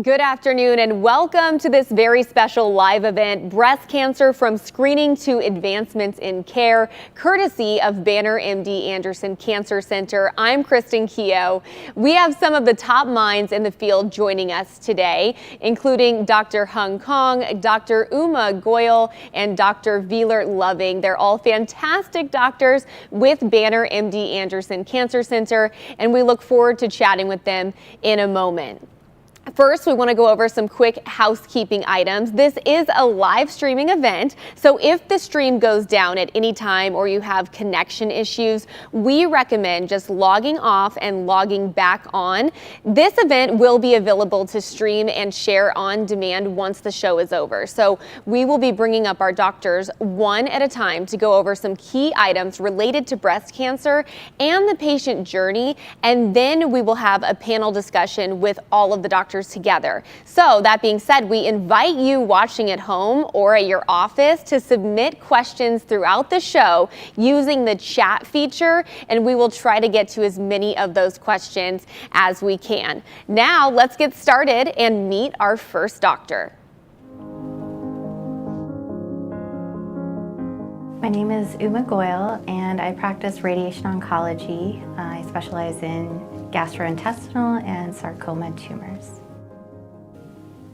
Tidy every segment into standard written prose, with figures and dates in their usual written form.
Good afternoon and welcome to this very special live event, Breast Cancer from Screening to Advancements in Care, courtesy of Banner MD Anderson Cancer Center. I'm Kristen Keogh. We have some of the top minds in the field joining us today, including Dr. Hung Kong, Dr. Uma Goyal, and Dr. Wheeler Loving. They're all fantastic doctors with Banner MD Anderson Cancer Center, and we look forward to chatting with them in a moment. First, we want to go over some quick housekeeping items. This is a live streaming event, so if the stream goes down at any time or you have connection issues, we recommend just logging off and logging back on. This event will be available to stream and share on demand once the show is over. So we will be bringing up our doctors one at a time to go over some key items related to breast cancer and the patient journey, and then we will have a panel discussion with all of the doctors together. So that being said, we invite you watching at home or at your office to submit questions throughout the show using the chat feature, and we will try to get to as many of those questions as we can. Now let's get started and meet our first doctor. My name is Uma Goyal and I practice radiation oncology. I specialize in gastrointestinal and sarcoma tumors.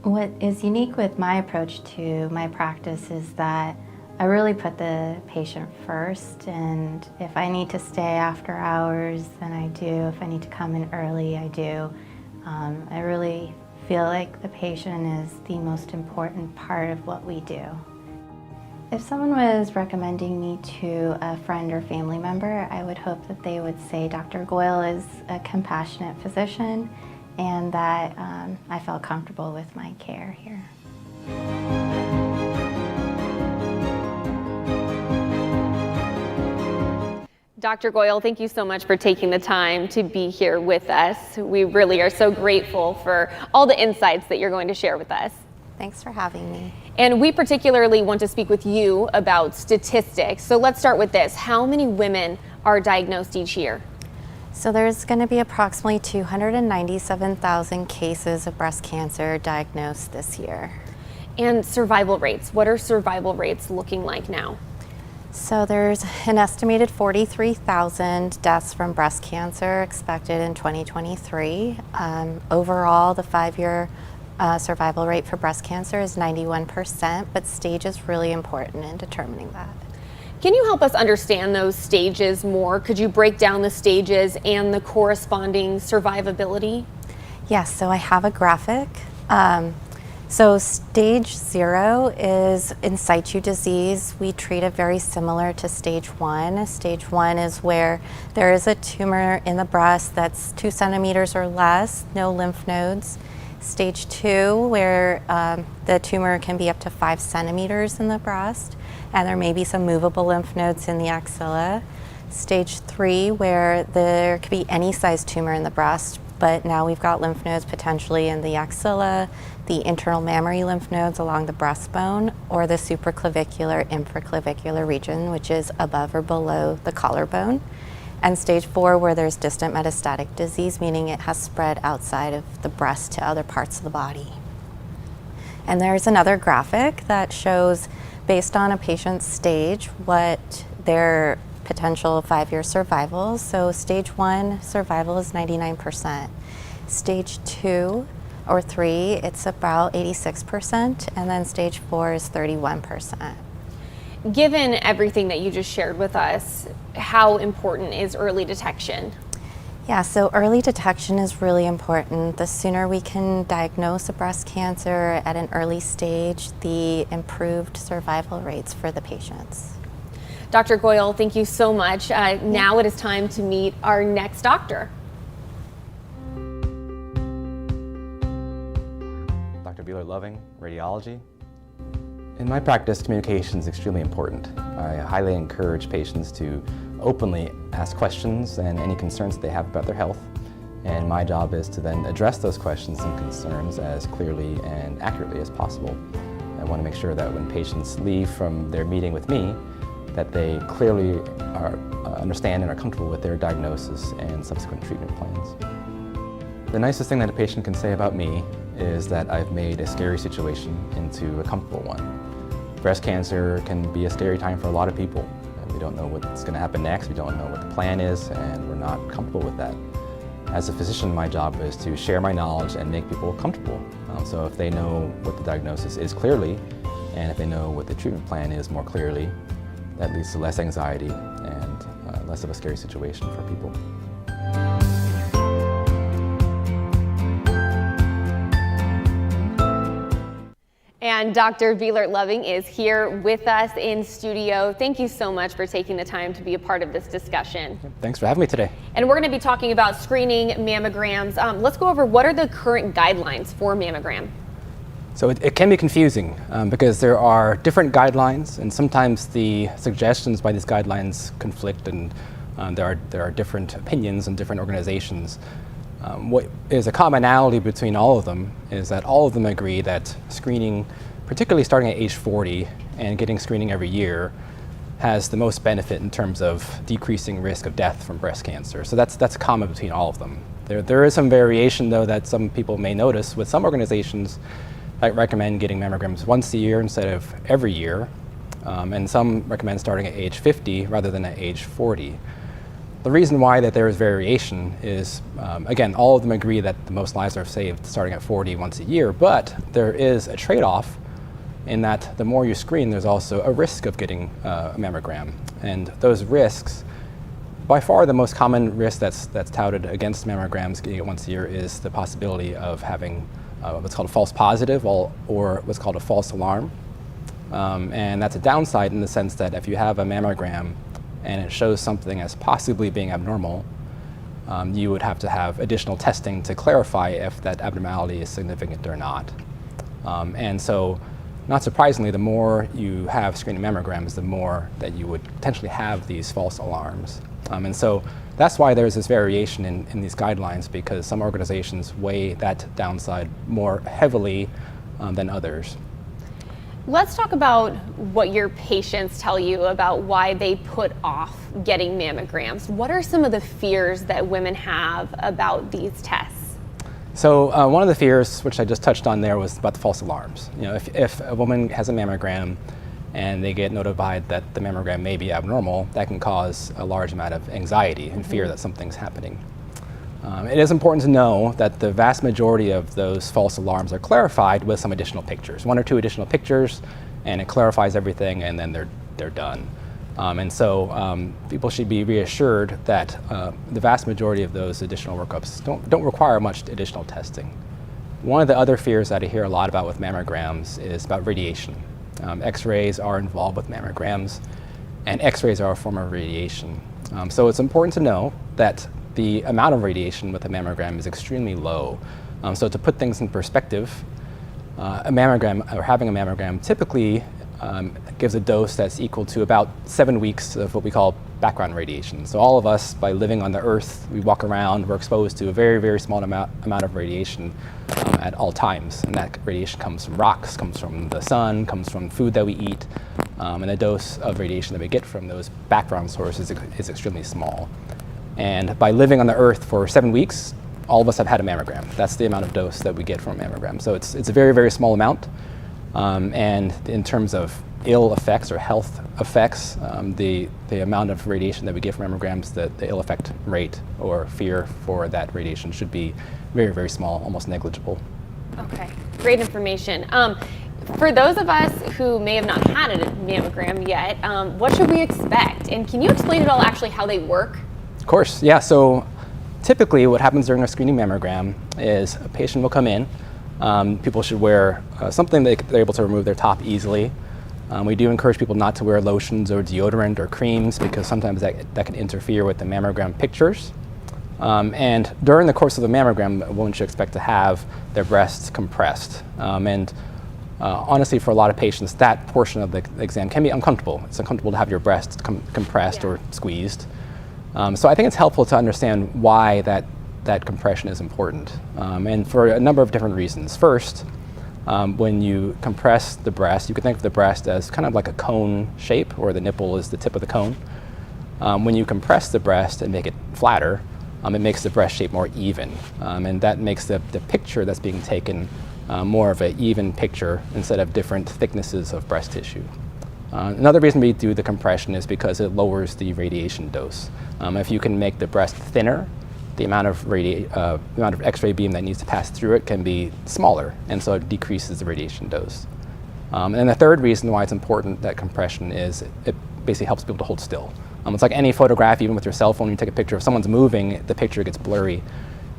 What is unique with my approach to my practice is that I really put the patient first, and if I need to stay after hours, then I do. If I need to come in early, I do. I really feel like the patient is the most important part of what we do. If someone was recommending me to a friend or family member, I would hope that they would say Dr. Goyal is a compassionate physician and that I felt comfortable with my care here. Dr. Goyal, thank you so much for taking the time to be here with us. We really are so grateful for all the insights that you're going to share with us. Thanks for having me. And we particularly want to speak with you about statistics. So let's start with this. How many women are diagnosed each year? So there's going to be approximately 297,000 cases of breast cancer diagnosed this year. And survival rates. What are survival rates looking like now? So there's an estimated 43,000 deaths from breast cancer expected in 2023. Overall, the 5-year survival rate for breast cancer is 91%, but stage is really important in determining that. Can you help us understand those stages more? Could you break down the stages and the corresponding survivability? Yes, so I have a graphic. So stage 0 is in situ disease. We treat it very similar to stage 1. Stage 1 is where there is a tumor in the breast that's 2 centimeters or less, no lymph nodes. Stage 2, where the tumor can be up to 5 centimeters in the breast, and there may be some movable lymph nodes in the axilla. Stage 3, where there could be any size tumor in the breast, but now we've got lymph nodes potentially in the axilla, the internal mammary lymph nodes along the breastbone, or the supraclavicular, infraclavicular region, which is above or below the collarbone. And stage 4, where there's distant metastatic disease, meaning it has spread outside of the breast to other parts of the body. And there's another graphic that shows, based on a patient's stage, what their potential 5-year survival. So stage 1 survival is 99%. Stage 2 or 3, it's about 86%, and then stage 4 is 31%. Given everything that you just shared with us, how important is early detection? Yeah, so early detection is really important. The sooner we can diagnose a breast cancer at an early stage, the improved survival rates for the patients. Dr. Goyal, thank you so much. Now it is time to meet our next doctor. Dr. Wheeler Loving, radiology. In my practice, communication is extremely important. I highly encourage patients to openly ask questions and any concerns that they have about their health. And my job is to then address those questions and concerns as clearly and accurately as possible. I want to make sure that when patients leave from their meeting with me, that they clearly understand and are comfortable with their diagnosis and subsequent treatment plans. The nicest thing that a patient can say about me is that I've made a scary situation into a comfortable one. Breast cancer can be a scary time for a lot of people. We don't know what's going to happen next, we don't know what the plan is, and we're not comfortable with that. As a physician, my job is to share my knowledge and make people comfortable. So if they know what the diagnosis is clearly, and if they know what the treatment plan is more clearly, that leads to less anxiety and less of a scary situation for people. And Dr. Vielert-Loving is here with us in studio. Thank you so much for taking the time to be a part of this discussion. Thanks for having me today. And we're going to be talking about screening mammograms. Let's go over what are the current guidelines for mammogram. So it can be confusing because there are different guidelines, and sometimes the suggestions by these guidelines conflict, and there are different opinions in different organizations. What is a commonality between all of them is that all of them agree that screening, particularly starting at age 40 and getting screening every year, has the most benefit in terms of decreasing risk of death from breast cancer. So that's common between all of them. There is some variation, though, that some people may notice with some organizations that recommend getting mammograms once a year instead of every year, and some recommend starting at age 50 rather than at age 40. The reason why that there is variation is, again, all of them agree that the most lives are saved starting at 40 once a year, but there is a trade-off in that the more you screen, there's also a risk of getting a mammogram. And those risks, by far the most common risk that's touted against mammograms getting it once a year is the possibility of having what's called a false positive or what's called a false alarm. And that's a downside in the sense that if you have a mammogram and it shows something as possibly being abnormal, you would have to have additional testing to clarify if that abnormality is significant or not. And so, not surprisingly, the more you have screening mammograms, the more that you would potentially have these false alarms. And so that's why there's this variation in these guidelines, because some organizations weigh that downside more heavily than others. Let's talk about what your patients tell you about why they put off getting mammograms. What are some of the fears that women have about these tests? So one of the fears, which I just touched on there, was about the false alarms. You know, if a woman has a mammogram and they get notified that the mammogram may be abnormal, that can cause a large amount of anxiety and fear that something's happening. It is important to know that the vast majority of those false alarms are clarified with some additional pictures, 1 or 2 additional pictures, and it clarifies everything, and then they're done. And so people should be reassured that the vast majority of those additional workups don't require much additional testing. One of the other fears that I hear a lot about with mammograms is about radiation. X-rays are involved with mammograms, and X-rays are a form of radiation. So it's important to know that the amount of radiation with a mammogram is extremely low. So to put things in perspective, a mammogram, or having a mammogram, typically gives a dose that's equal to about 7 weeks of what we call background radiation. So all of us, by living on the Earth, we walk around, we're exposed to a very, very small amount of radiation at all times. And that radiation comes from rocks, comes from the sun, comes from food that we eat, and the dose of radiation that we get from those background sources is extremely small. And by living on the Earth for 7 weeks, all of us have had a mammogram. That's the amount of dose that we get from a mammogram. So it's a very, very small amount. And in terms of ill effects or health effects, the amount of radiation that we get from mammograms, the ill effect rate or fear for that radiation should be very, very small, almost negligible. Okay, great information. For those of us who may have not had a mammogram yet, what should we expect? And can you explain at all actually how they work? Of course, yeah. So typically what happens during a screening mammogram is a patient will come in. People should wear something they're able to remove their top easily. We do encourage people not to wear lotions or deodorant or creams because sometimes that can interfere with the mammogram pictures. And during the course of the mammogram, a woman should expect to have their breasts compressed. Honestly, for a lot of patients, that portion of the exam can be uncomfortable. It's uncomfortable to have your breasts compressed or squeezed. So I think it's helpful to understand why that compression is important, and for a number of different reasons. First, when you compress the breast, you can think of the breast as kind of like a cone shape, or the nipple is the tip of the cone. When you compress the breast and make it flatter, it makes the breast shape more even. And that makes the picture that's being taken more of an even picture instead of different thicknesses of breast tissue. Another reason we do the compression is because it lowers the radiation dose. If you can make the breast thinner, the amount of X-ray beam that needs to pass through it can be smaller, and so it decreases the radiation dose. And the third reason why it's important that compression is it basically helps people to hold still. It's like any photograph, even with your cell phone, you take a picture, if someone's moving, the picture gets blurry.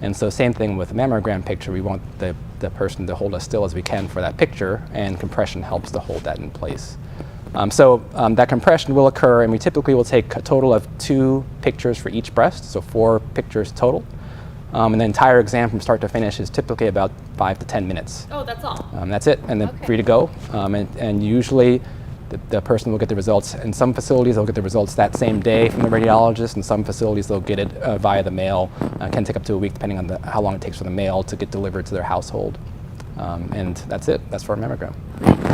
And so same thing with a mammogram picture, we want the person to hold as still as we can for that picture, and compression helps to hold that in place. That compression will occur, and we typically will take a total of 2 pictures for each breast, so 4 pictures total. And the entire exam from start to finish is typically about 5 to 10 minutes. Oh, that's all? That's it, and then free to go. And usually the person will get the results. In some facilities, they'll get the results that same day from the radiologist. In some facilities, they'll get it via the mail. It can take up to a week, depending on how long it takes for the mail to get delivered to their household. And that's it. That's for a mammogram.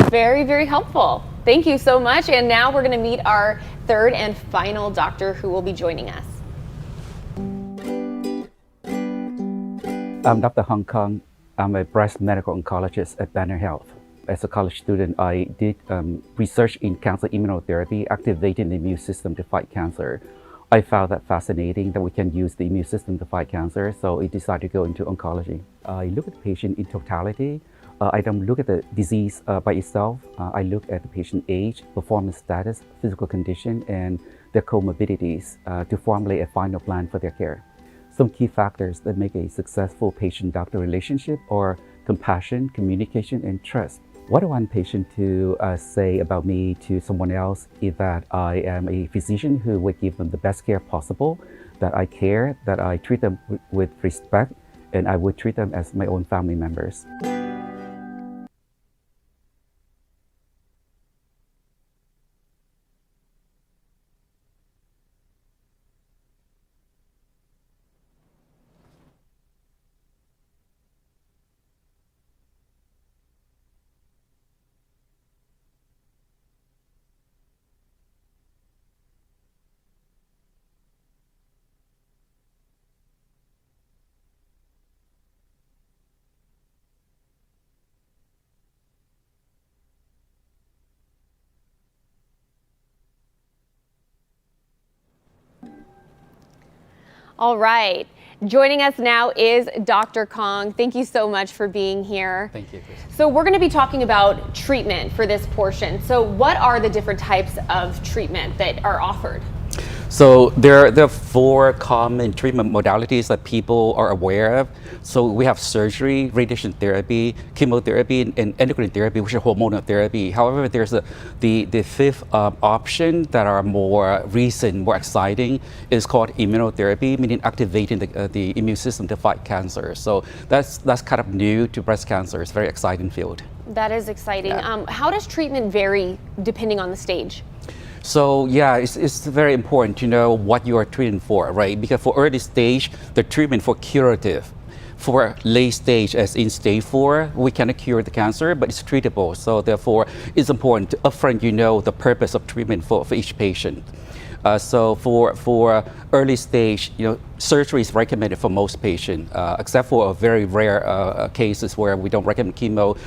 Very, very helpful. Thank you so much. And now we're going to meet our third and final doctor who will be joining us. I'm Dr. Hong Kong. I'm a breast medical oncologist at Banner Health. As a college student, I did research in cancer immunotherapy, activating the immune system to fight cancer. I found that fascinating, that we can use the immune system to fight cancer, so I decided to go into oncology. I look at the patient in totality. I don't look at the disease by itself. I look at the patient age, performance status, physical condition, and their comorbidities to formulate a final plan for their care. Some key factors that make a successful patient-doctor relationship are compassion, communication, and trust. What I want a patient to say about me to someone else is that I am a physician who would give them the best care possible, that I care, that I treat them with respect, and I would treat them as my own family members. All right. Joining us now is Dr. Kong. Thank you so much for being here. Thank you, Chris. So we're going to be talking about treatment for this portion. So what are the different types of treatment that are offered? So there are 4 common treatment modalities that people are aware of. So we have surgery, radiation therapy, chemotherapy, and endocrine therapy, which is hormonal therapy. However, there's the 5th option that are more recent, more exciting, is called immunotherapy, meaning activating the immune system to fight cancer. So that's kind of new to breast cancer. It's a very exciting field. That is exciting. Yeah. How does treatment vary depending on the stage? So yeah, it's very important to know what you are treating for, right? Because for early stage, the treatment for curative. For late stage, as in stage 4, we cannot cure the cancer, but it's treatable. So therefore, it's important to upfront the purpose of treatment for each patient. So for early stage, surgery is recommended for most patients, except for very rare cases where we don't recommend chemo,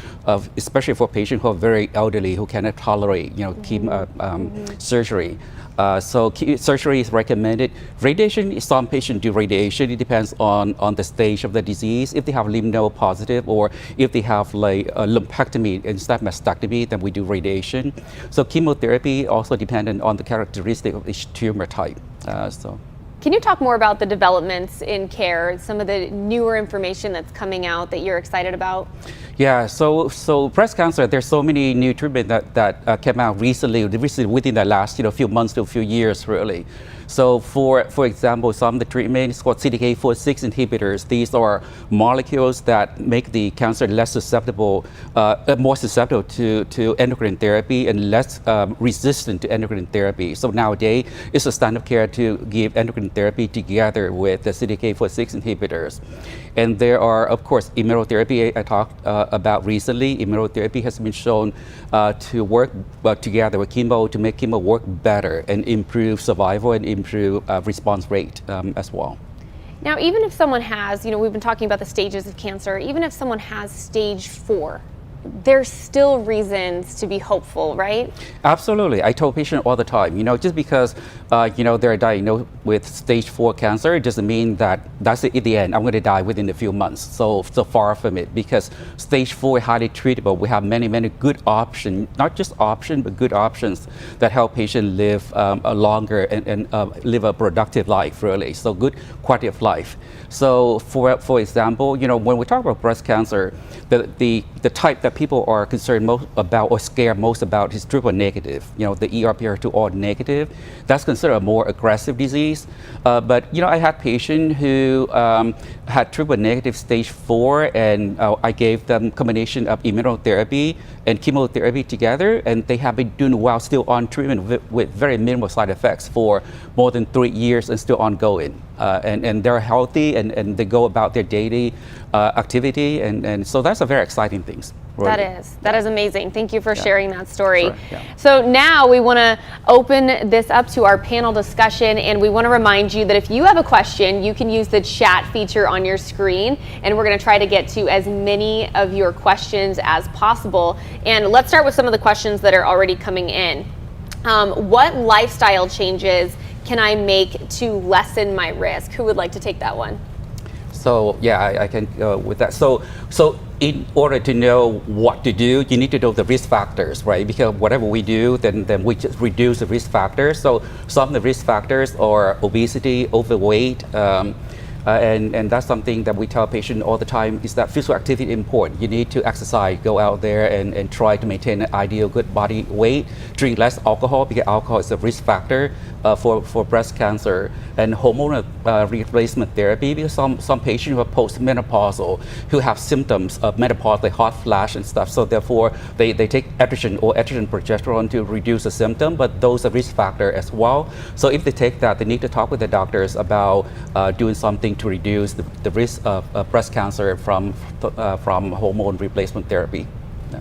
especially for patients who are very elderly who cannot tolerate, chemo surgery. So surgery is recommended. Radiation, some patients do radiation. It depends on the stage of the disease. If they have lymph node positive, or if they have like a lumpectomy instead of mastectomy, then we do radiation. So chemotherapy also dependent on the characteristic of each tumor type. Can you talk more about the developments in care, some of the newer information that's coming out that you're excited about? Yeah, so breast cancer, there's so many new treatments that came out recently within the last few months to a few years, really. So for example, some of the treatment is called CDK4/6 inhibitors. These are molecules that make the cancer less susceptible, more susceptible to endocrine therapy and less resistant to endocrine therapy. So nowadays, it's a standard of care to give endocrine therapy together with the CDK4/6 inhibitors. And there are, of course, immunotherapy I talked about recently. Immunotherapy has been shown to work together with chemo to make chemo work better and improve survival and improve response rate as well. Now, even if someone has, we've been talking about the stages of cancer, even if someone has stage 4, there's still reasons to be hopeful, right? Absolutely. I told patients all the time, just because, they're diagnosed with stage 4 cancer, it doesn't mean that that's it at the end. I'm going to die within a few months. So far from it, because stage 4 is highly treatable. We have many, many good options, not just options, but good options that help patients live a longer and live a productive life, really. So good quality of life. So for example, when we talk about breast cancer, the type that people are concerned most about or scared most about is triple negative. The ERPR2 all negative. That's considered a more aggressive disease. But I had patients who had triple negative stage 4, and I gave them combination of immunotherapy and chemotherapy together, and they have been doing well, still on treatment with very minimal side effects for more than 3 years and still ongoing. And they're healthy and they go about their daily activity, and so that's a very exciting thing. Really. That is amazing. Thank you for sharing that story. Sure, yeah. So now we want to open this up to our panel discussion, and we want to remind you that if you have a question, you can use the chat feature on your screen, and we're going to try to get to as many of your questions as possible. And let's start with some of the questions that are already coming in. What lifestyle changes can I make to lessen my risk? Who would like to take that one? So yeah, I can go with that. So in order to know what to do, you need to know the risk factors, right? Because whatever we do, then we just reduce the risk factors. So some of the risk factors are obesity, overweight, and that's something that we tell patients all the time, is that physical activity is important. You need to exercise, go out there and try to maintain an ideal good body weight, drink less alcohol, because alcohol is a risk factor for breast cancer, and hormonal replacement therapy, because some patients who are postmenopausal, who have symptoms of menopause, like hot flash and stuff, so therefore they take estrogen or estrogen progesterone to reduce the symptom, but those are risk factor as well. So if they take that, they need to talk with the doctors about doing something to reduce the risk of breast cancer from hormone replacement therapy.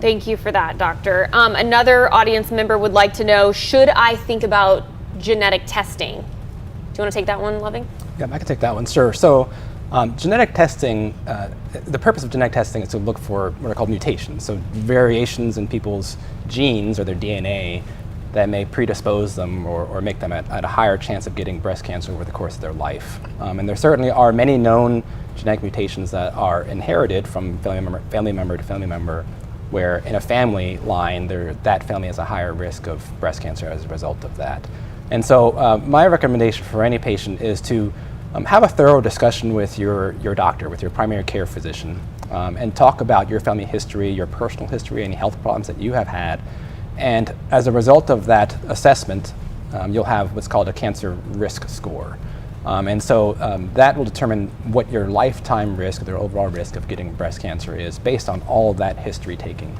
Thank you for that, doctor. Another audience member would like to know, should I think about genetic testing? Do you want to take that one, Loving? Yeah, I can take that one, sure. So genetic testing, the purpose of genetic testing is to look for what are called mutations, so variations in people's genes or their DNA that may predispose them or make them at a higher chance of getting breast cancer over the course of their life. And there certainly are many known genetic mutations that are inherited from family member to family member, where in a family line, that family has a higher risk of breast cancer as a result of that. And so my recommendation for any patient is to have a thorough discussion with your doctor, with your primary care physician, and talk about your family history, your personal history, any health problems that you have had. And as a result of that assessment, you'll have what's called a cancer risk score. And so that will determine what your lifetime risk, or overall risk of getting breast cancer is, based on all of that history taking.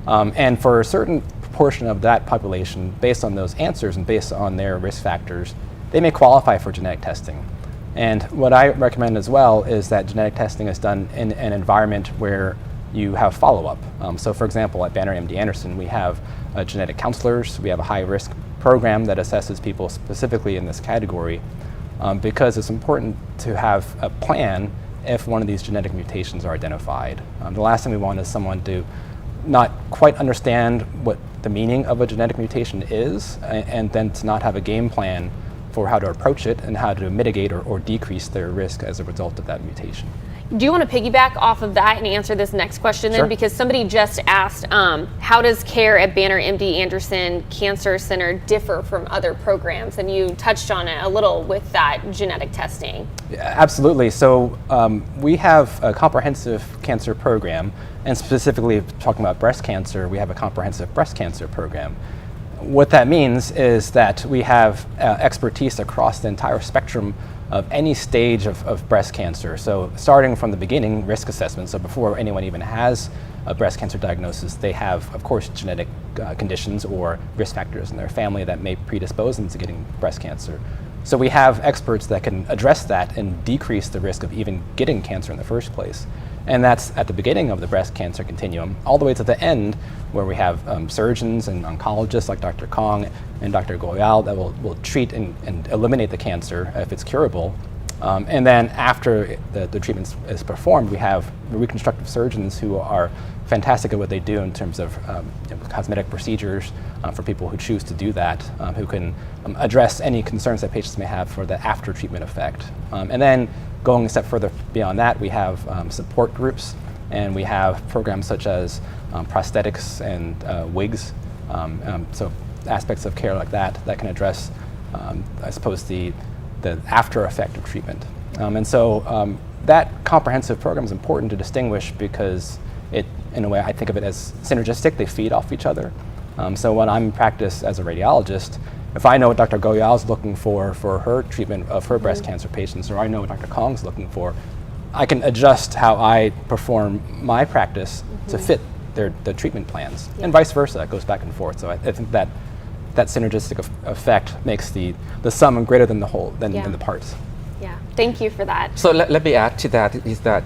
And for a certain proportion of that population, based on those answers and based on their risk factors, they may qualify for genetic testing. And what I recommend as well is that genetic testing is done in an environment where you have follow-up. So for example, at Banner MD Anderson, we have genetic counselors. We have a high-risk program that assesses people specifically in this category, because it's important to have a plan if one of these genetic mutations are identified. The last thing we want is someone to not quite understand what the meaning of a genetic mutation is, and then to not have a game plan for how to approach it and how to mitigate or decrease their risk as a result of that mutation. Do you want to piggyback off of that and answer this next question then? Sure. Because somebody just asked, how does care at Banner MD Anderson Cancer Center differ from other programs? And you touched on it a little with that genetic testing. Yeah, absolutely. So we have a comprehensive cancer program, and specifically talking about breast cancer, we have a comprehensive breast cancer program. What that means is that we have expertise across the entire spectrum of any stage of breast cancer. So starting from the beginning, risk assessment. So before anyone even has a breast cancer diagnosis, they have, of course, genetic conditions or risk factors in their family that may predispose them to getting breast cancer. So we have experts that can address that and decrease the risk of even getting cancer in the first place. And that's at the beginning of the breast cancer continuum, all the way to the end, where we have surgeons and oncologists like Dr. Kong and Dr. Goyal that will treat and eliminate the cancer if it's curable. And then after the treatment is performed, we have reconstructive surgeons who are fantastic at what they do in terms of cosmetic procedures for people who choose to do that, who can address any concerns that patients may have for the after treatment effect. And then going a step further beyond that, we have support groups, and we have programs such as prosthetics and wigs, so aspects of care like that can address, I suppose, the after effect of treatment. And so that comprehensive program is important to distinguish because it, in a way, I think of it as synergistic. They feed off each other. So when I'm in practice as a radiologist, if I know what Dr. Goyal is looking for her treatment of her breast cancer patients, or I know what Dr. Kong's looking for, I can adjust how I perform my practice to fit the treatment plans, and vice versa. It goes back and forth. So I think that synergistic effect makes the sum greater than the whole, than the parts. Yeah, thank you for that. So let me add to that is that,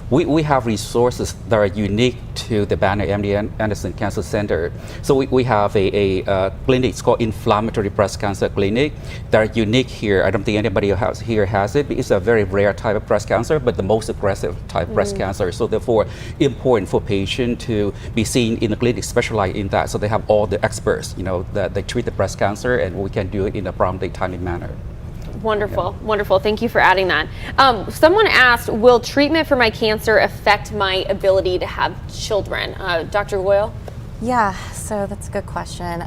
we have resources that are unique to the Banner MD Anderson Cancer Center. So we have a clinic, it's called Inflammatory Breast Cancer Clinic. They're unique here. I don't think anybody else here has it. It's a very rare type of breast cancer, but the most aggressive type of breast cancer. So therefore, important for patient to be seen in a clinic specialized in that. So they have all the experts, that they treat the breast cancer, and we can do it in a promptly, timely manner. Wonderful, wonderful. Thank you for adding that. Someone asked, will treatment for my cancer affect my ability to have children? Dr. Goyal? Yeah, so that's a good question.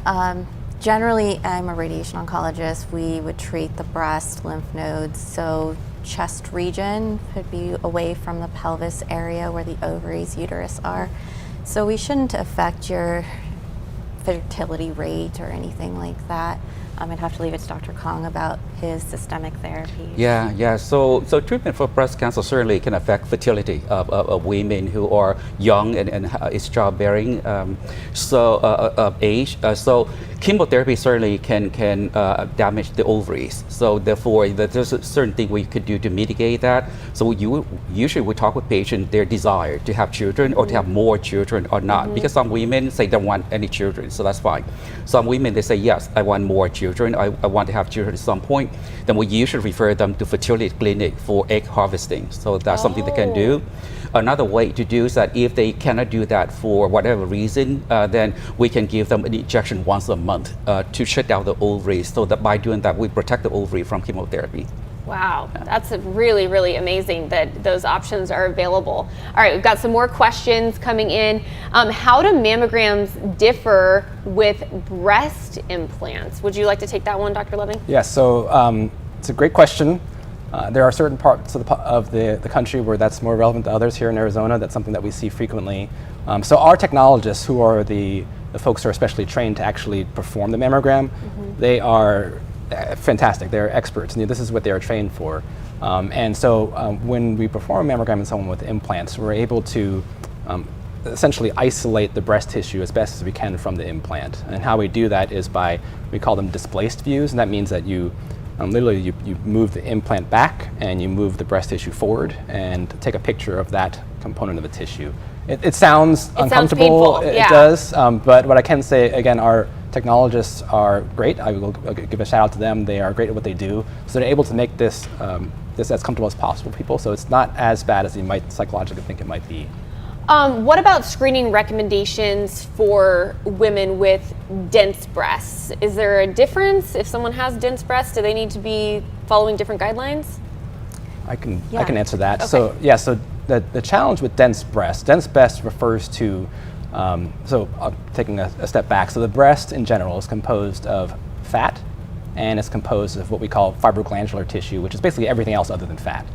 Generally, I'm a radiation oncologist. We would treat the breast, lymph nodes, so chest region could be away from the pelvis area where the ovaries, uterus are. So we shouldn't affect your fertility rate or anything like that. I'd have to leave it to Dr. Kong about his systemic therapies. Yeah. So treatment for breast cancer certainly can affect fertility of women who are young and is childbearing age. So chemotherapy certainly can damage the ovaries. So therefore, there's a certain thing we could do to mitigate that. So usually we talk with patients their desire to have children or to have more children or not. Because some women say they don't want any children, so that's fine. Some women, they say, yes, I want more children. I want to have children at some point. Then we usually refer them to fertility clinic for egg harvesting. So that's something they can do. Another way to do is that if they cannot do that for whatever reason, then we can give them an injection once a month to shut down the ovaries. So that by doing that, we protect the ovary from chemotherapy. Wow, that's really, really amazing that those options are available. All right, we've got some more questions coming in. How do mammograms differ with breast implants? Would you like to take that one, Dr. Loving? Yeah, so it's a great question. There are certain parts of the country where that's more relevant to others. Here in Arizona, that's something that we see frequently. So our technologists, who are the folks who are especially trained to actually perform the mammogram, they are fantastic. They're experts, and this is what they are trained for. And so when we perform a mammogram in someone with implants, we're able to essentially isolate the breast tissue as best as we can from the implant. And how we do that is we call them displaced views, and that means that you move the implant back and you move the breast tissue forward and take a picture of that component of the tissue. It sounds uncomfortable. Sounds painful, it does, but what I can say, again, our technologists are great. I will give a shout out to them. They are great at what they do. So they're able to make this as comfortable as possible for people. So it's not as bad as you might psychologically think it might be. What about screening recommendations for women with dense breasts? Is there a difference? If someone has dense breasts, do they need to be following different guidelines? I can answer that. Okay. So the challenge with dense breast refers to, taking a step back, so the breast in general is composed of fat, and it's composed of what we call fibroglandular tissue, which is basically everything else other than fat.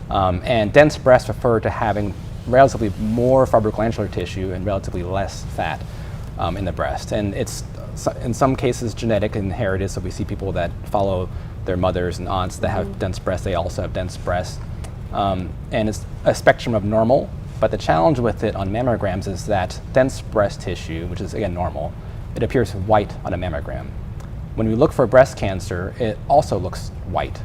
And dense breasts refer to having relatively more fibroglandular tissue and relatively less fat in the breast. And it's in some cases genetic, inherited, so we see people that follow their mothers and aunts that have dense breasts, they also have dense breasts. And it's a spectrum of normal, but the challenge with it on mammograms is that dense breast tissue, which is again normal, it appears white on a mammogram. When we look for breast cancer, it also looks white.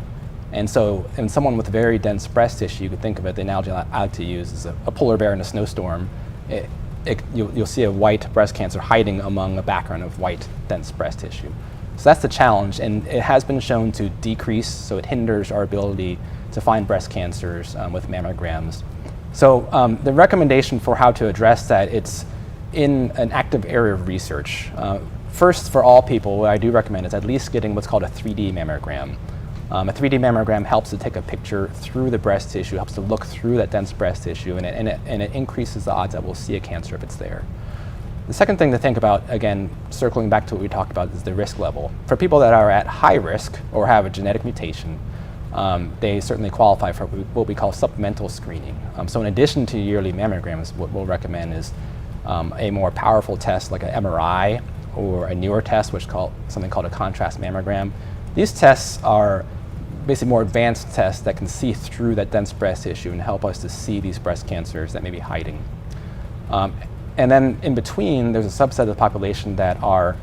And so in someone with very dense breast tissue, you could think of it, the analogy I like to use is a polar bear in a snowstorm. You'll see a white breast cancer hiding among a background of white dense breast tissue. So that's the challenge, and it has been shown to decrease, so it hinders our ability to find breast cancers with mammograms. So the recommendation for how to address that, it's in an active area of research. First, for all people, what I do recommend is at least getting what's called a 3D mammogram. A 3D mammogram helps to take a picture through the breast tissue, helps to look through that dense breast tissue, and it increases the odds that we'll see a cancer if it's there. The second thing to think about, again, circling back to what we talked about, is the risk level. For people that are at high risk or have a genetic mutation, they certainly qualify for what we call supplemental screening. So in addition to yearly mammograms, what we'll recommend is a more powerful test like an MRI or a newer test, which is something called a contrast mammogram. These tests are basically more advanced tests that can see through that dense breast tissue and help us to see these breast cancers that may be hiding. And then in between, there's a subset of the population that are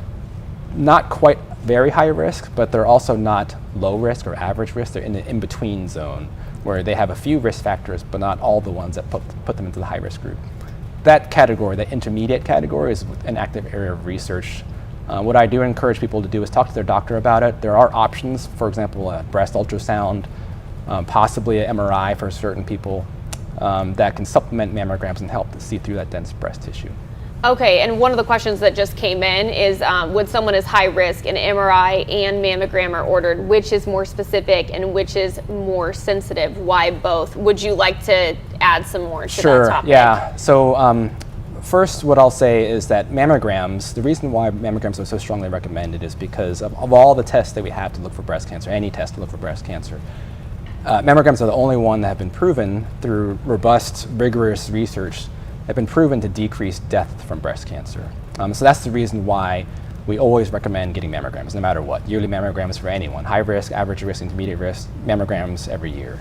not quite very high risk, but they're also not low risk or average risk. They're in the in-between zone where they have a few risk factors, but not all the ones that put them into the high-risk group. That category, that intermediate category, is an active area of research. What I do encourage people to do is talk to their doctor about it. There are options, for example, a breast ultrasound, possibly an MRI for certain people that can supplement mammograms and help to see through that dense breast tissue. Okay, and one of the questions that just came in is when someone is high risk, an MRI and mammogram are ordered, which is more specific and which is more sensitive? Why both? Would you like to add some more to that topic? Sure, yeah. So first, what I'll say is that mammograms, the reason why mammograms are so strongly recommended is because of all the tests that we have to look for breast cancer, any test to look for breast cancer, mammograms are the only one that have been proven through robust, rigorous research, have been proven to decrease death from breast cancer. So that's the reason why we always recommend getting mammograms, no matter what. Yearly mammograms for anyone, high risk, average risk, intermediate risk, mammograms every year.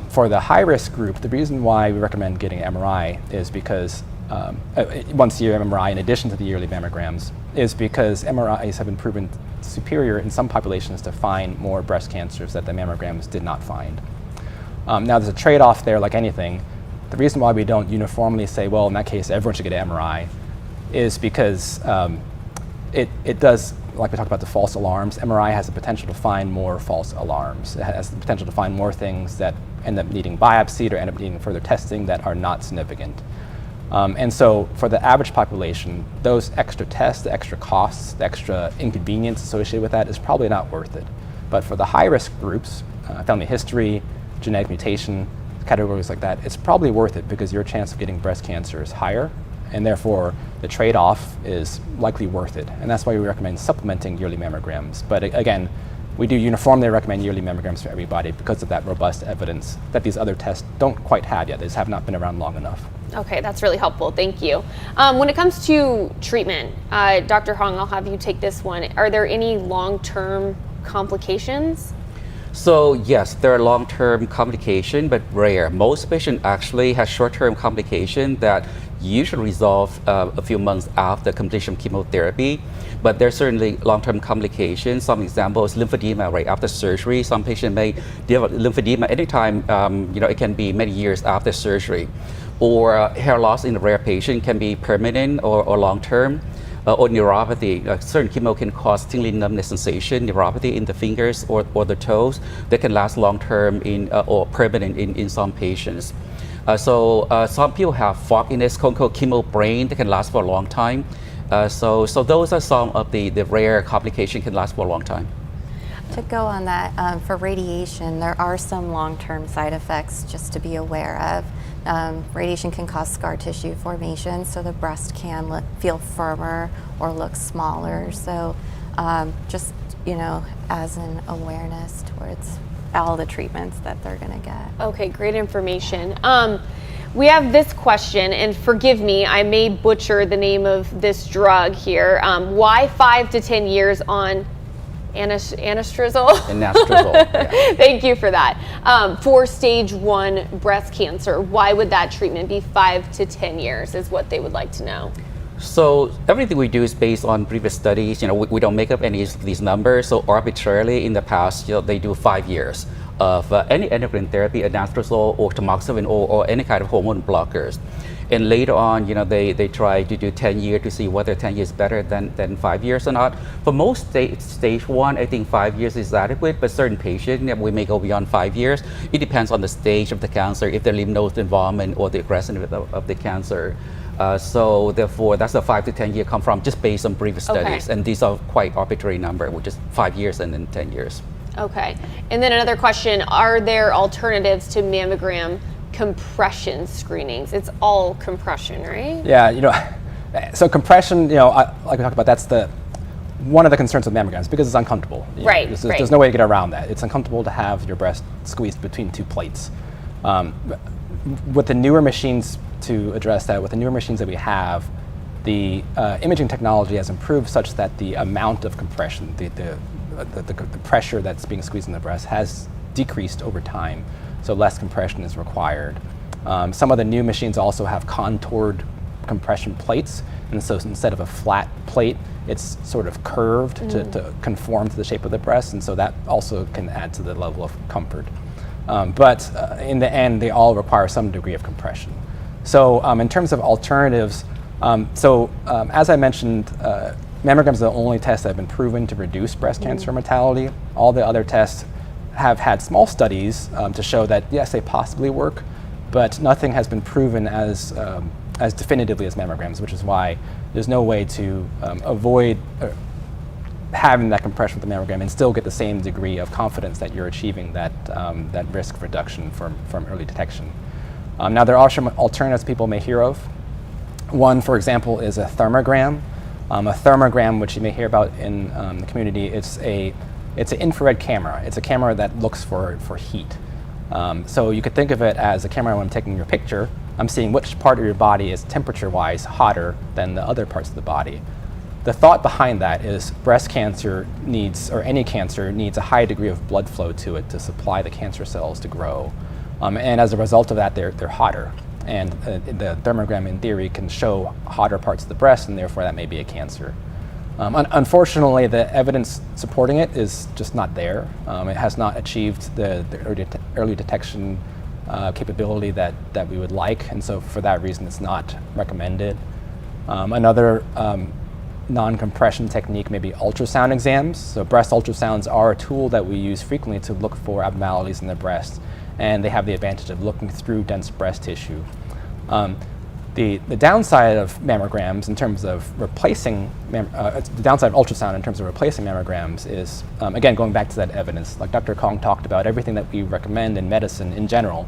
For the high risk group, the reason why we recommend getting MRI is because once a year MRI in addition to the yearly mammograms is because MRIs have been proven superior in some populations to find more breast cancers that the mammograms did not find. Now there's a trade-off there like anything. The reason why we don't uniformly say, well, in that case, everyone should get an MRI is because it does, like we talked about the false alarms, MRI has the potential to find more false alarms. It has the potential to find more things that end up needing biopsy or end up needing further testing that are not significant. And so for the average population, those extra tests, the extra costs, the extra inconvenience associated with that is probably not worth it. But for the high-risk groups, family history, genetic mutation, categories like that, it's probably worth it because your chance of getting breast cancer is higher, and therefore the trade-off is likely worth it. And that's why we recommend supplementing yearly mammograms. But again, we do uniformly recommend yearly mammograms for everybody because of that robust evidence that these other tests don't quite have yet. They just have not been around long enough. Okay, that's really helpful. Thank you. When it comes to treatment, Dr. Hong, I'll have you take this one. Are there any long-term complications? So yes, there are long-term complications, but rare. Most patients actually have short-term complications that usually resolve a few months after completion of chemotherapy. But there's certainly long-term complications. Some examples, lymphedema right after surgery. Some patients may develop lymphedema anytime. It can be many years after surgery. Or hair loss in a rare patient can be permanent or long-term. Or neuropathy. Certain chemo can cause tingling numbness sensation, neuropathy in the fingers or the toes that can last long-term or permanent in some patients. So some people have fogginess, quote-unquote, chemo brain that can last for a long time. So those are some of the rare complications can last for a long time. To go on that, for radiation, there are some long-term side effects just to be aware of. Radiation can cause scar tissue formation, so the breast can feel firmer or look smaller. So just, as an awareness towards all the treatments that they're going to get. Okay, great information. We have this question, and forgive me, I may butcher the name of this drug here. Why 5 to 10 years on anastrozole? Anastrozole, yeah. Thank you for that. For stage 1 breast cancer, why would that treatment be 5 to 10 years is what they would like to know. So everything we do is based on previous studies. We don't make up any of these numbers. So arbitrarily in the past, they do 5 years of any endocrine therapy, anastrozole or tamoxifen or any kind of hormone blockers. And later on, they try to do 10 years to see whether 10 years is better than 5 years or not. For most stage 1, I think 5 years is adequate, but certain patients, we may go beyond 5 years. It depends on the stage of the cancer, if the lymph node involvement or the aggressiveness of the cancer. So therefore, that's a 5 to 10 year come from just based on previous studies. And these are quite arbitrary number, which is 5 years and then 10 years. Okay. And then another question, are there alternatives to mammogram compression screenings? It's all compression, right? Yeah, so compression, like we talked about, that's one of the concerns with mammograms because it's uncomfortable. Right, There's no way to get around that. It's uncomfortable to have your breast squeezed between two plates. With the newer machines to address that, with the newer machines that we have, the imaging technology has improved such that the amount of compression, the pressure that's being squeezed in the breast has decreased over time, so less compression is required. Some of the new machines also have contoured compression plates, and so instead of a flat plate, it's sort of curved to conform to the shape of the breast, and so that also can add to the level of comfort. But in the end, they all require some degree of compression. So in terms of alternatives, as I mentioned, mammograms are the only tests that have been proven to reduce breast cancer mortality. All the other tests have had small studies to show that, yes, they possibly work, but nothing has been proven as definitively as mammograms, which is why there's no way to avoid having that compression with the mammogram and still get the same degree of confidence that you're achieving that risk reduction from early detection. Now, there are some alternatives people may hear of. One, for example, is a thermogram. A thermogram, which you may hear about in the community, it's an infrared camera. It's a camera that looks for heat. So you could think of it as a camera when I'm taking your picture. I'm seeing which part of your body is temperature-wise hotter than the other parts of the body. The thought behind that is breast cancer needs, or any cancer needs, a high degree of blood flow to it to supply the cancer cells to grow. And as a result of that, they're hotter. And the thermogram, in theory, can show hotter parts of the breast, and therefore that may be a cancer. Unfortunately, the evidence supporting it is just not there. It has not achieved the early detection capability that we would like, and so for that reason, it's not recommended. Another non-compression technique may be ultrasound exams. So breast ultrasounds are a tool that we use frequently to look for abnormalities in the breast, and they have the advantage of looking through dense breast tissue. The downside of mammograms in terms of replacing, the downside of ultrasound in terms of replacing mammograms is, again, going back to that evidence, like Dr. Kong talked about, everything that we recommend in medicine in general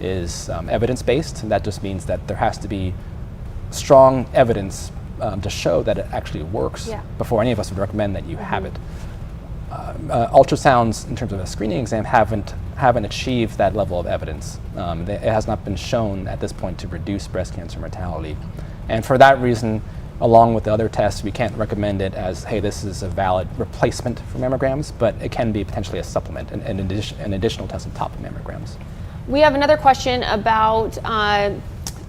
is evidence-based, and that just means that there has to be strong evidence to show that it actually works before any of us would recommend that you have it. Ultrasounds, in terms of a screening exam, haven't achieved that level of evidence. It has not been shown at this point to reduce breast cancer mortality. And for that reason, along with the other tests, we can't recommend it as, hey, this is a valid replacement for mammograms, but it can be potentially a supplement, an additional test on top of mammograms. We have another question about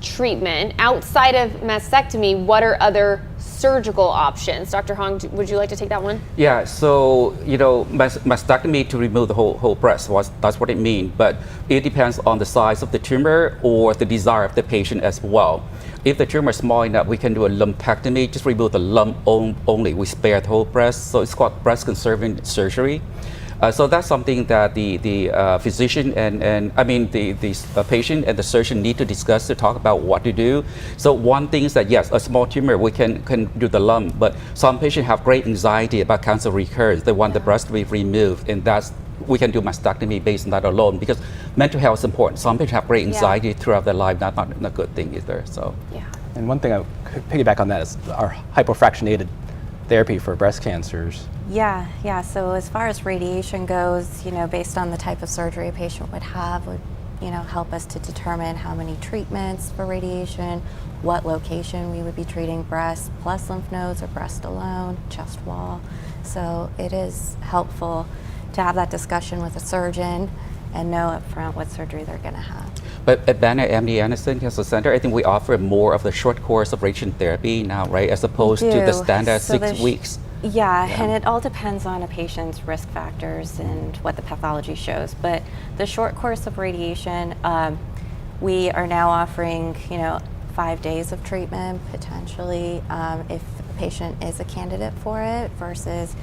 treatment. Outside of mastectomy, what are other surgical options? Dr. Hong, would you like to take that one? Yeah, so mastectomy to remove the whole breast, that's what it means, but it depends on the size of the tumor or the desire of the patient as well. If the tumor is small enough, we can do a lumpectomy, just remove the lump only. We spare the whole breast, so it's called breast conserving surgery. So that's something that the physician and the patient and the surgeon need to discuss to talk about what to do. So one thing is that yes, a small tumor we can do the lump, but some patients have great anxiety about cancer recurrence. They want the breast to be removed, and we can do mastectomy based on that alone because mental health is important. Some patients have great anxiety throughout their life. That's not a good thing either. So And one thing I could piggyback on that is our hypofractionated therapy for breast cancers. Yeah. So as far as radiation goes, based on the type of surgery a patient would have, would help us to determine how many treatments for radiation, what location we would be treating breast plus lymph nodes or breast alone, chest wall. So it is helpful to have that discussion with a surgeon and know up front what surgery they're going to have. But at Banner MD Anderson Cancer Center, I think we offer more of the short course of radiation therapy now, right, as opposed to the standard 6 weeks. Yeah, and it all depends on a patient's risk factors and what the pathology shows. But the short course of radiation, we are now offering, 5 days of treatment potentially if a patient is a candidate for it versus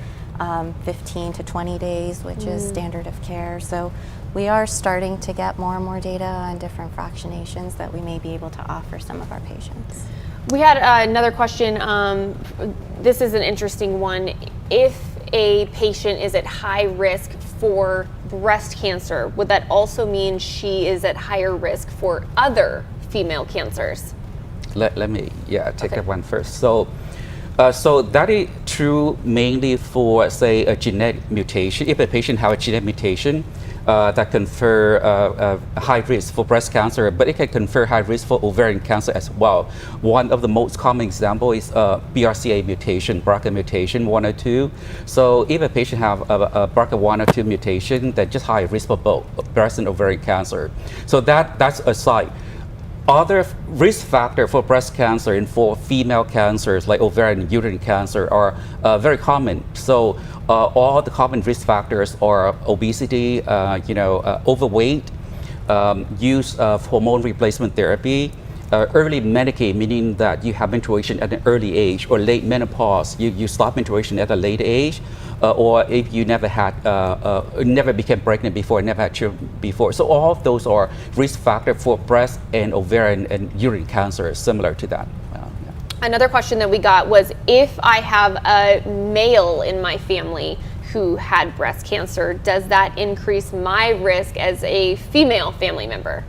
15 to 20 days, which is standard of care. So we are starting to get more and more data on different fractionations that we may be able to offer some of our patients. We had another question. This is an interesting one. If a patient is at high risk for breast cancer, would that also mean she is at higher risk for other female cancers? Let me take that one first. So that is true mainly for, say, a genetic mutation. If a patient has a genetic mutation that confer a high risk for breast cancer, but it can confer high risk for ovarian cancer as well. One of the most common examples is BRCA mutation, BRCA mutation 1 or 2. So if a patient has a BRCA 1 or 2 mutation, then just high risk for both breast and ovarian cancer. So that's aside. Other risk factors for breast cancer and for female cancers like ovarian and uterine cancer are very common. So all the common risk factors are obesity, overweight, use of hormone replacement therapy, early menarche, meaning that you have menstruation at an early age, or late menopause, you stop menstruation at a late age, or if you never became pregnant before, never had children before. So all of those are risk factors for breast and ovarian and uterine cancer, similar to that. Another question that we got was, if I have a male in my family who had breast cancer, does that increase my risk as a female family member?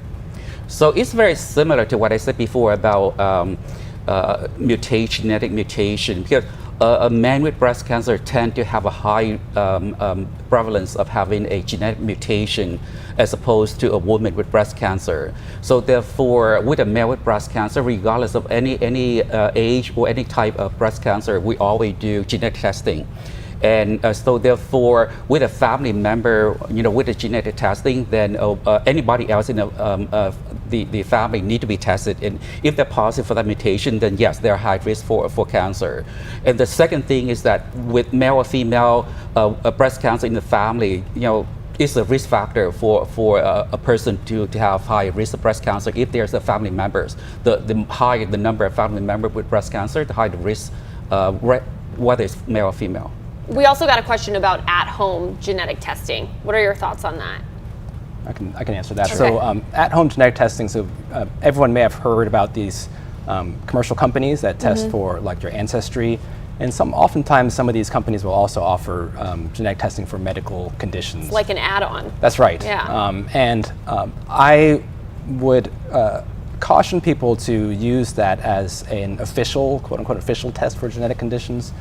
So it's very similar to what I said before about genetic mutation, because a man with breast cancer tend to have a high prevalence of having a genetic mutation as opposed to a woman with breast cancer. So therefore, with a male with breast cancer, regardless of any age or any type of breast cancer, we always do genetic testing. And so therefore, with a family member, with the genetic testing, then anybody else in the family need to be tested. And if they're positive for that mutation, then yes, they're high risk for cancer. And the second thing is that with male or female breast cancer in the family, it's a risk factor for a person to have high risk of breast cancer. If there's a family members, the higher the number of family members with breast cancer, the higher the risk, whether it's male or female. We also got a question about at-home genetic testing. What are your thoughts on that? I can answer that. Okay. So at-home genetic testing, so everyone may have heard about these commercial companies that test for like your ancestry, and oftentimes some of these companies will also offer genetic testing for medical conditions. It's like an add-on. That's right. Yeah. I would caution people to use that as an official, quote unquote, official test for genetic conditions.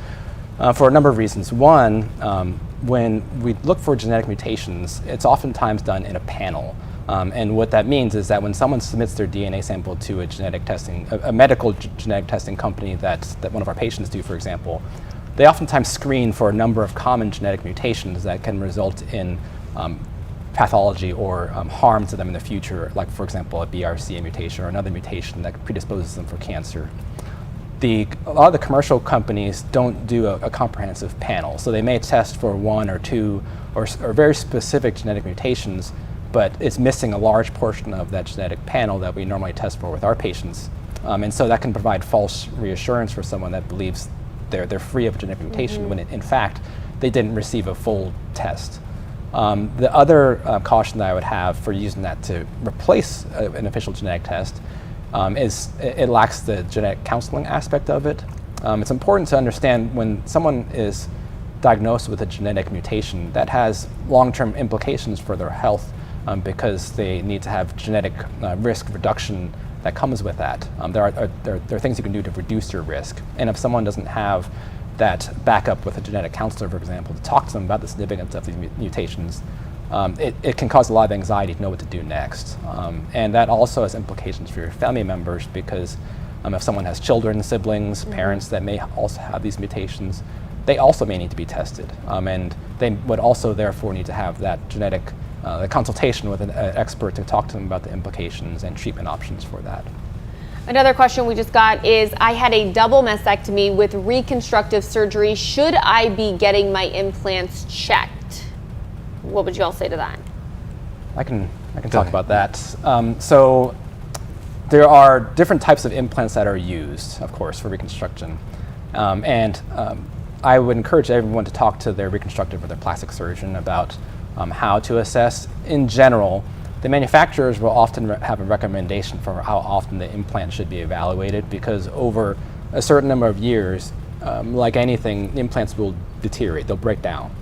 For a number of reasons. One, when we look for genetic mutations, it's oftentimes done in a panel. And what that means is that when someone submits their DNA sample to a medical genetic testing company that one of our patients do, for example, they oftentimes screen for a number of common genetic mutations that can result in pathology or harm to them in the future, like, for example, a BRCA mutation or another mutation that predisposes them for cancer. A lot of the commercial companies don't do a comprehensive panel, so they may test for 1 or 2 or very specific genetic mutations, but it's missing a large portion of that genetic panel that we normally test for with our patients, and so that can provide false reassurance for someone that believes they're free of a genetic mutation when in fact they didn't receive a full test. The other caution that I would have for using that to replace an official genetic test is it lacks the genetic counseling aspect of it. It's important to understand when someone is diagnosed with a genetic mutation that has long-term implications for their health because they need to have genetic risk reduction that comes with that. There are things you can do to reduce your risk. And if someone doesn't have that backup with a genetic counselor, for example, to talk to them about the significance of these mutations, it can cause a lot of anxiety to know what to do next. And that also has implications for your family members because if someone has children, siblings, parents that may also have these mutations, they also may need to be tested. And they would also therefore need to have that genetic consultation with an expert to talk to them about the implications and treatment options for that. Another question we just got is, I had a double mastectomy with reconstructive surgery. Should I be getting my implants checked? What would you all say to that? I can talk about that. So there are different types of implants that are used, of course, for reconstruction. I would encourage everyone to talk to their reconstructive or their plastic surgeon about how to assess. In general, the manufacturers will often have a recommendation for how often the implant should be evaluated, because over a certain number of years, like anything, implants will deteriorate, they'll break down.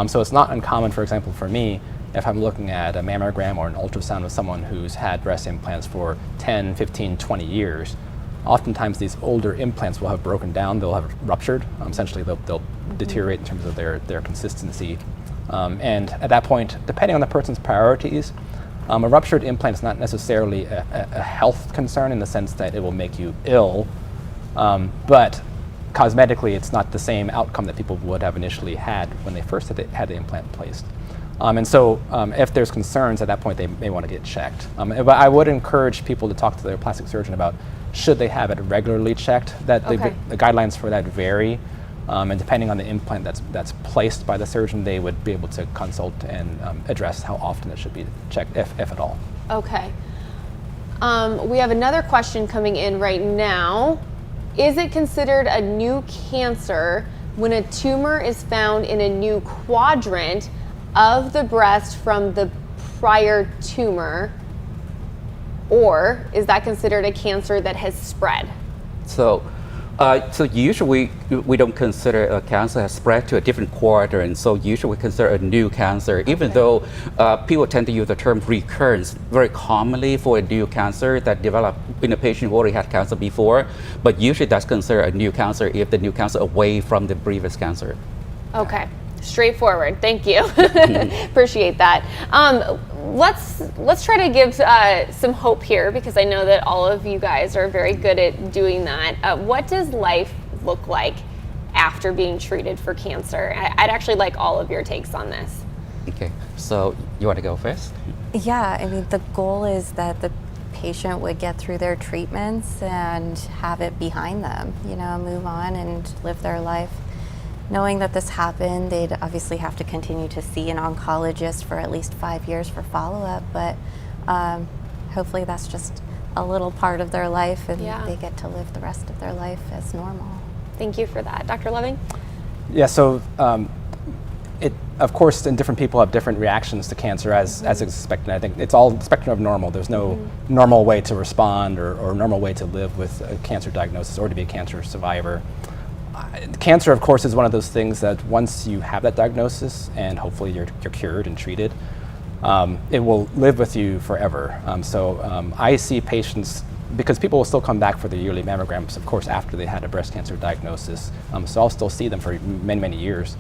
So it's not uncommon, for example, for me, if I'm looking at a mammogram or an ultrasound of someone who's had breast implants for 10, 15, 20 years, oftentimes these older implants will have broken down, they'll have ruptured. Essentially, they'll deteriorate in terms of their consistency. And at that point, depending on the person's priorities, a ruptured implant is not necessarily a health concern in the sense that it will make you ill, but cosmetically, it's not the same outcome that people would have initially had when they first had the implant placed. And so if there's concerns at that point, they may want to get checked. But I would encourage people to talk to their plastic surgeon about should they have it regularly checked. That the guidelines for that vary. And depending on the implant that's placed by the surgeon, they would be able to consult and address how often it should be checked, if at all. Okay. We have another question coming in right now. Is it considered a new cancer when a tumor is found in a new quadrant of the breast from the prior tumor, or is that considered a cancer that has spread? So usually we don't consider a cancer has spread to a different quadrant. So usually we consider a new cancer, even though people tend to use the term recurrence very commonly for a new cancer that developed in a patient who already had cancer before. But usually that's considered a new cancer if the new cancer away from the previous cancer. Okay, straightforward. Thank you. Appreciate that. Let's try to give some hope here, because I know that all of you guys are very good at doing that. What does life look like after being treated for cancer? I'd actually like all of your takes on this. Okay, so you want to go first? Yeah, I mean, the goal is that the patient would get through their treatments and have it behind them, move on and live their life. Knowing that this happened, they'd obviously have to continue to see an oncologist for at least 5 years for follow-up, but hopefully that's just a little part of their life, and they get to live the rest of their life as normal. Thank you for that. Dr. Loving? Yeah, so of course, and different people have different reactions to cancer as expected. I think it's all the spectrum of normal. There's no normal way to respond or normal way to live with a cancer diagnosis or to be a cancer survivor. Cancer, of course, is one of those things that once you have that diagnosis and hopefully you're cured and treated, it will live with you forever. I see patients, because people will still come back for their yearly mammograms, of course, after they had a breast cancer diagnosis. So I'll still see them for many, many years.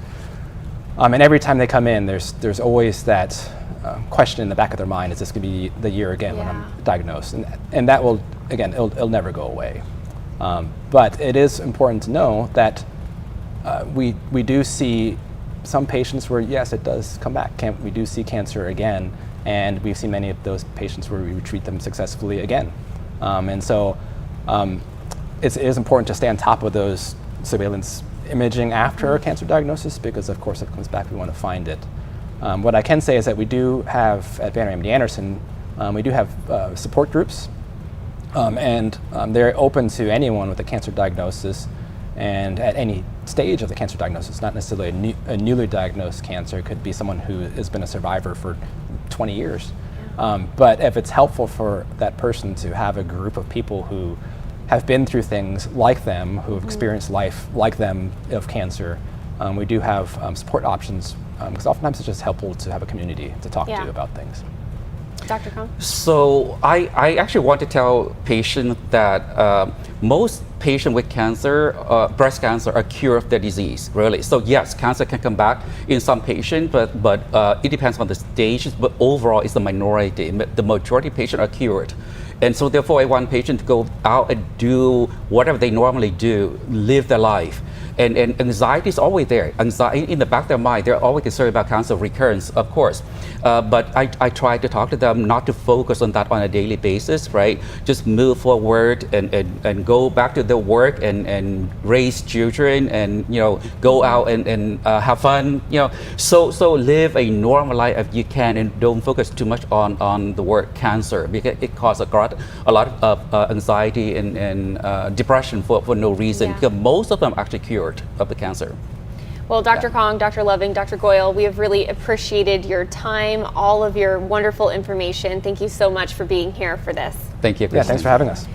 And every time they come in, there's always that question in the back of their mind: is this going to be the year again when I'm diagnosed? And that will, again, it'll never go away. But it is important to know that we do see some patients where, yes, it does come back. We do see cancer again, and we've seen many of those patients where we treat them successfully again. It is important to stay on top of those surveillance imaging after a cancer diagnosis, because of course if it comes back, we want to find it. What I can say is that we do have, at Banner MD Anderson, we do have support groups. They're open to anyone with a cancer diagnosis, and at any stage of the cancer diagnosis, not necessarily a newly diagnosed cancer. It could be someone who has been a survivor for 20 years. But if it's helpful for that person to have a group of people who have been through things like them, who have experienced life like them of cancer, we do have support options, because oftentimes it's just helpful to have a community to talk to about things. Dr. Kong? So I actually want to tell patients that most patients with cancer, breast cancer, are cured of the disease, really. So yes, cancer can come back in some patients, but it depends on the stage, but overall it's the minority. The majority of patients are cured. And so therefore I want patients to go out and do whatever they normally do, live their life. And anxiety is always there. Anxiety in the back of their mind, they're always concerned about cancer recurrence, of course. But I try to talk to them not to focus on that on a daily basis, right? Just move forward and go back to their work and raise children and, you know, go out and have fun, you know. So live a normal life if you can, and don't focus too much on the word cancer, because it causes a lot of anxiety and depression for no reason, because most of them are actually cured of the cancer. Well, Dr. Kong, Dr. Loving, Dr. Goyal, we have really appreciated your time, all of your wonderful information. Thank you so much for being here for this. Thank you, Yeah, thanks for having us.